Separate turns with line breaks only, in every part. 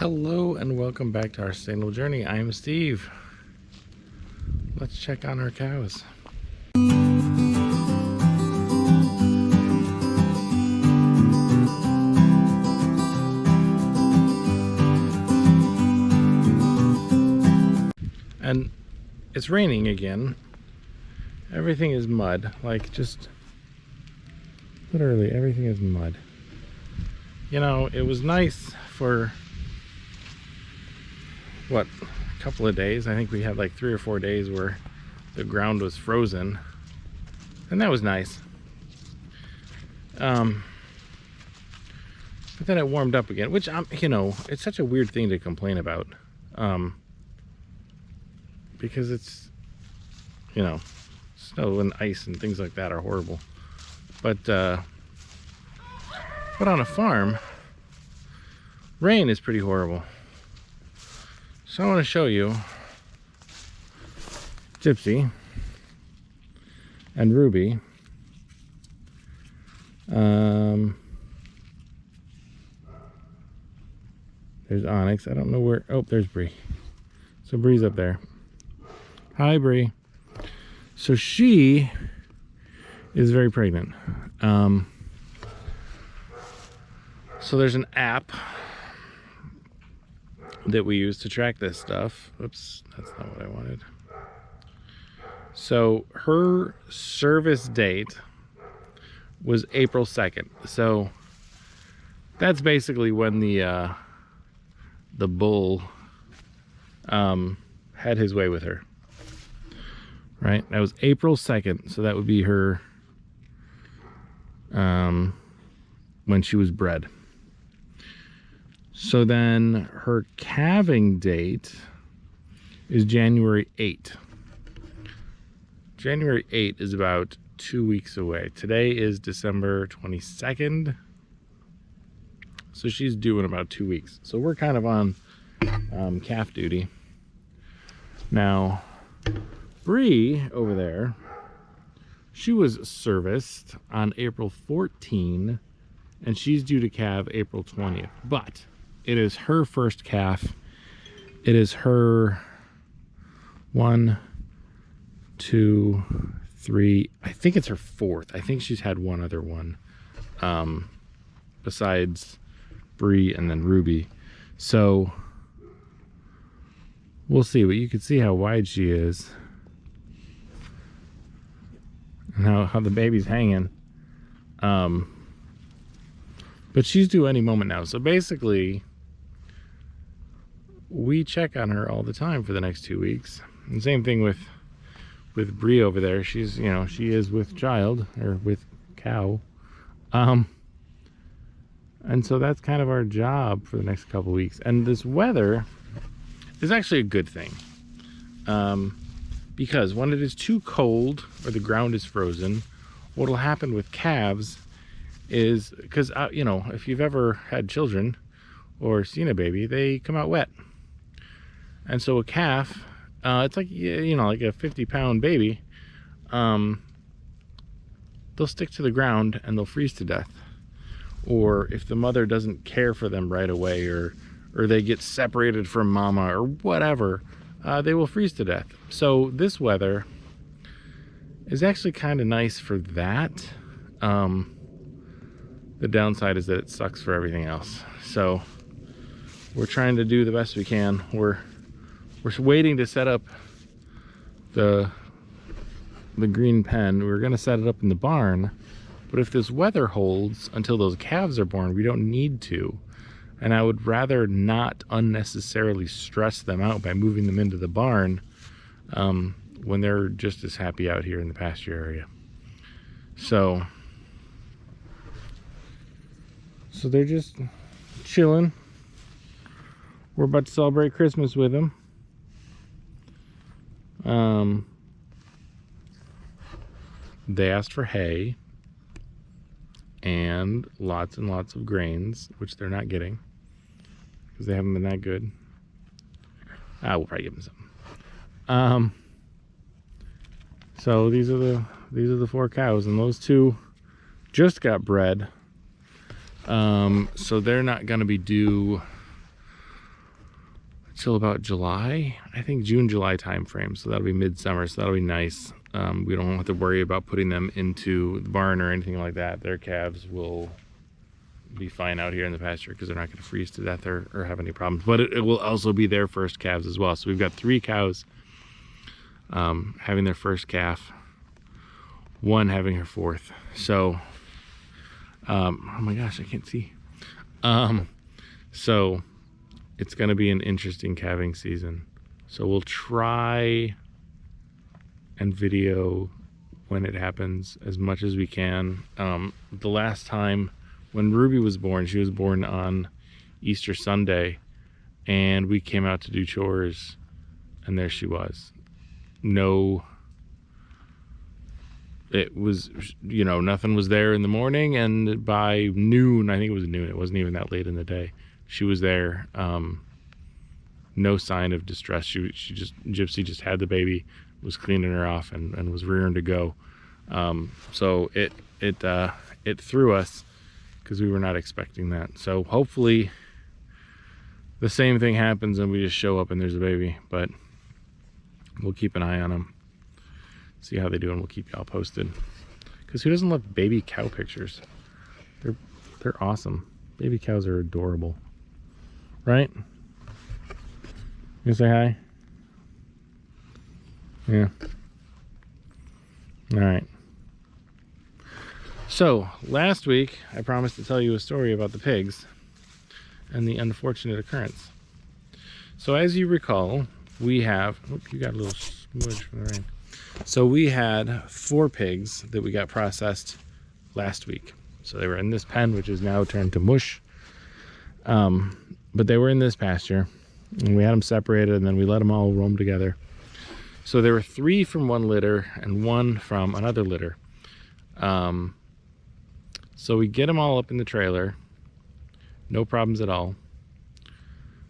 Hello and welcome back to our sustainable journey. I am Steve. Let's check on our cows. And it's raining again. Everything is mud, like just literally everything is mud. You know, it was nice for what, a couple of days. I think we had like 3 or 4 days where the ground was frozen, and that was nice. But then it warmed up again, which you know, it's such a weird thing to complain about, because it's, you know, snow and ice and things like that are horrible. But on a farm, rain is pretty horrible. So I want to show you Gypsy and Ruby. There's Onyx. I don't know where. Oh, there's Bree. So Bree's up there. Hi, Bree. So she is very pregnant. So there's an app that we use to track this stuff. Oops, that's not what I wanted. So her service date was April 2nd. So that's basically when the bull had his way with her. Right? That was April 2nd. So that would be her when she was bred. So then her calving date is January 8th. January 8th is about 2 weeks away. Today is December 22nd. So she's due in about 2 weeks. So we're kind of on calf duty. Now, Bree over there, she was serviced on April 14, and she's due to calve April 20th. But it is her first calf. It is her 1, 2, 3. I think it's her 4th. I think she's had one other one besides Bree and then Ruby. So we'll see. But you can see how wide she is and how the baby's hanging. But she's due any moment now. So basically, we check on her all the time for the next 2 weeks. And same thing with Bree over there. She's, you know, she is with child, or with cow. And so that's kind of our job for the next couple weeks. And this weather is actually a good thing. Because when it is too cold or the ground is frozen, what'll happen with calves is, because you know, if you've ever had children or seen a baby, they come out wet. And so a calf, it's like, you know, like a 50-pound baby, they'll stick to the ground and they'll freeze to death. Or if the mother doesn't care for them right away, or they get separated from mama or whatever, they will freeze to death. So this weather is actually kind of nice for that. The downside is that it sucks for everything else. So we're trying to do the best we can. We're waiting to set up the green pen. We're going to set it up in the barn, but if this weather holds until those calves are born, we don't need to. And I would rather not unnecessarily stress them out by moving them into the barn when they're just as happy out here in the pasture area. So they're just chilling. We're about to celebrate Christmas with them. They asked for hay and lots of grains, which they're not getting because they haven't been that good. We'll probably give them some. So these are the 4 cows, and those 2 just got bred. So they're not going to be due till about July, I think June, July time frame. So that'll be midsummer, so that'll be nice. We don't have to worry about putting them into the barn or anything like that. Their calves will be fine out here in the pasture because they're not going to freeze to death or have any problems. But it will also be their first calves as well. So we've got 3 cows having their first calf, 1 having her 4th. So, oh my gosh, I can't see. So it's going to be an interesting calving season. So we'll try and video when it happens as much as we can. The last time when Ruby was born, she was born on Easter Sunday, and we came out to do chores, and there she was. No, it was, you know, nothing was there in the morning, and by noon, I think it was noon, it wasn't even that late in the day, she was there. No sign of distress. Gypsy just had the baby, was cleaning her off, and was rearing to go. So it threw us because we were not expecting that. So hopefully the same thing happens and we just show up and there's a baby, but we'll keep an eye on them, see how they do, and we'll keep y'all posted. Because who doesn't love baby cow pictures? They're awesome. Baby cows are adorable, right? You say hi? Yeah. All right. So last week I promised to tell you a story about the pigs and the unfortunate occurrence. So as you recall, we have, you got a little smudge from the rain. So we had 4 pigs that we got processed last week. So they were in this pen, which is now turned to mush. But they were in this pasture, and we had them separated, and then we let them all roam together. So there were 3 from one litter and 1 from another litter. So we get them all up in the trailer, no problems at all.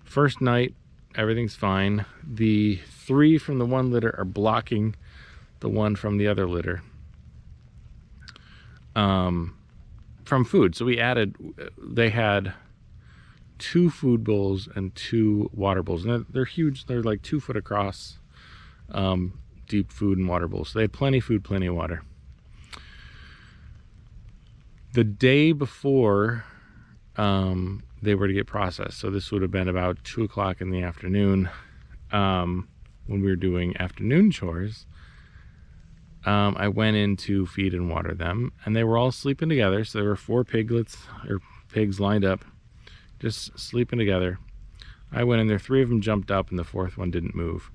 First night, everything's fine. The 3 from the one litter are blocking the 1 from the other litter from food. So we added, they had 2 food bowls and 2 water bowls, and they're huge. They're like 2 foot across, deep food and water bowls. So they had plenty of food, plenty of water. The day before they were to get processed, so this would have been about 2 o'clock in the afternoon, when we were doing afternoon chores, I went in to feed and water them, and they were all sleeping together. So there were 4 piglets or pigs lined up, just sleeping together. I went in there, 3 of them jumped up, and the 4th one didn't move.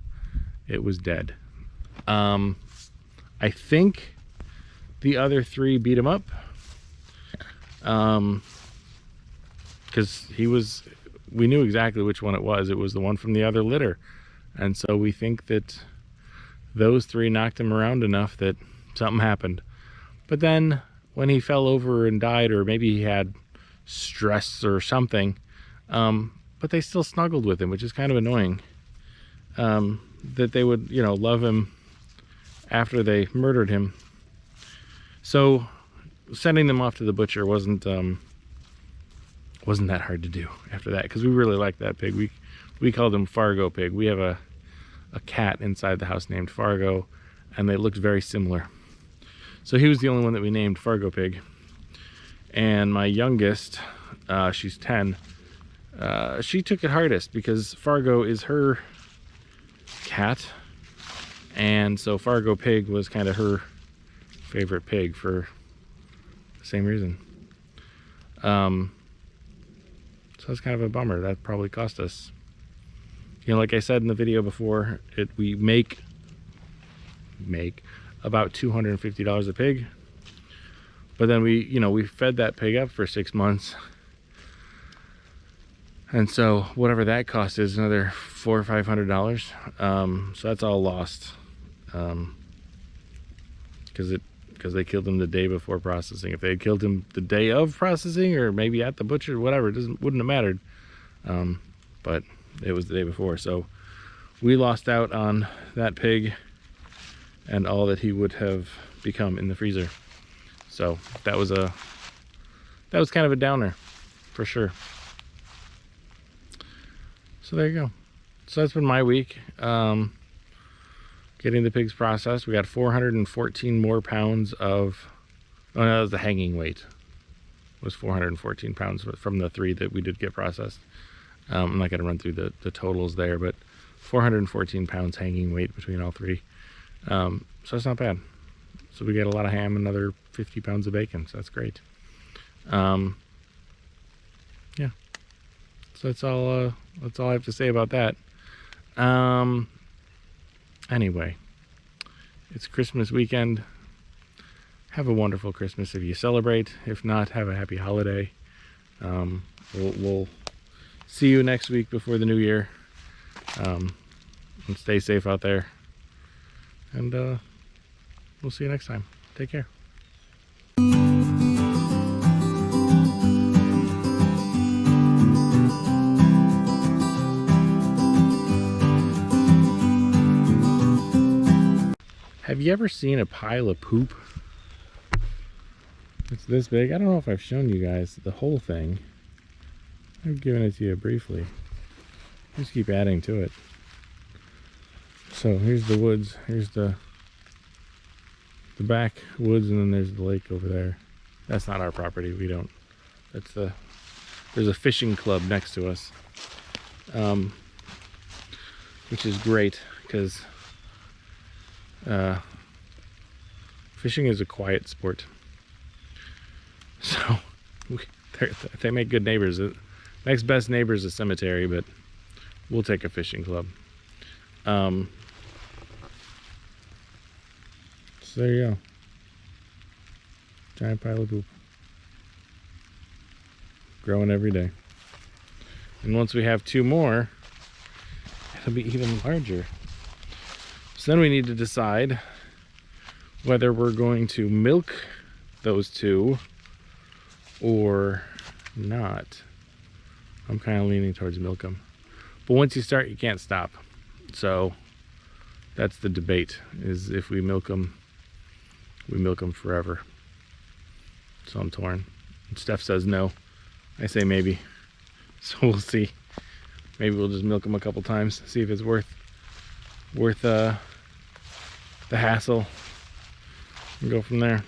It was dead. I think the other 3 beat him up, because we knew exactly which one it was. It was the one from the other litter, and so we think that those 3 knocked him around enough that something happened. But then when he fell over and died, or maybe he had stress or something, but they still snuggled with him, which is kind of annoying, that they would, you know, love him after they murdered him. So sending them off to the butcher wasn't that hard to do after that, because we really liked that pig. We called him Fargo Pig. We have a cat inside the house named Fargo, and they looked very similar. So he was the only one that we named Fargo Pig. And my youngest, she's 10, she took it hardest because Fargo is her cat, and so Fargo Pig was kind of her favorite pig for the same reason. So that's kind of a bummer. That probably cost us, you know, like I said in the video before, we make about $250 a pig, but then we fed that pig up for 6 months, and so whatever that cost is, another $400 or $500. So that's all lost, because they killed him the day before processing. If they had killed him the day of processing, or maybe at the butcher, whatever, wouldn't have mattered. But it was the day before, so we lost out on that pig and all that he would have become in the freezer. So that was kind of a downer for sure. So there you go. So that's been my week. Getting the pigs processed. We got 414 more pounds of, oh no, that was the hanging weight. It was 414 pounds from the 3 that we did get processed. I'm not going to run through the totals there, but 414 pounds hanging weight between all 3. So it's not bad. So we get a lot of ham, another 50 pounds of bacon. So that's great. Yeah. So that's all I have to say about that. Anyway, it's Christmas weekend. Have a wonderful Christmas if you celebrate. If not, have a happy holiday. We'll see you next week before the new year. And stay safe out there. And we'll see you next time. Take care. Have you ever seen a pile of poop? It's this big. I don't know if I've shown you guys the whole thing. I've given it to you briefly. Just keep adding to it. So here's the woods. Here's the back woods, and then there's the lake over there. That's not our property. We don't. There's a fishing club next to us, which is great because fishing is a quiet sport. So they make good neighbors. Next best neighbor is a cemetery, but we'll take a fishing club. So there you go. Giant pile of poop. Growing every day. And once we have 2 more, it'll be even larger. So then we need to decide whether we're going to milk those 2 or not. I'm kind of leaning towards milk them. But once you start, you can't stop. So that's the debate, is if we milk them forever. So I'm torn. And Steph says no. I say maybe. So we'll see. Maybe we'll just milk them a couple times, see if it's worth the hassle, and go from there.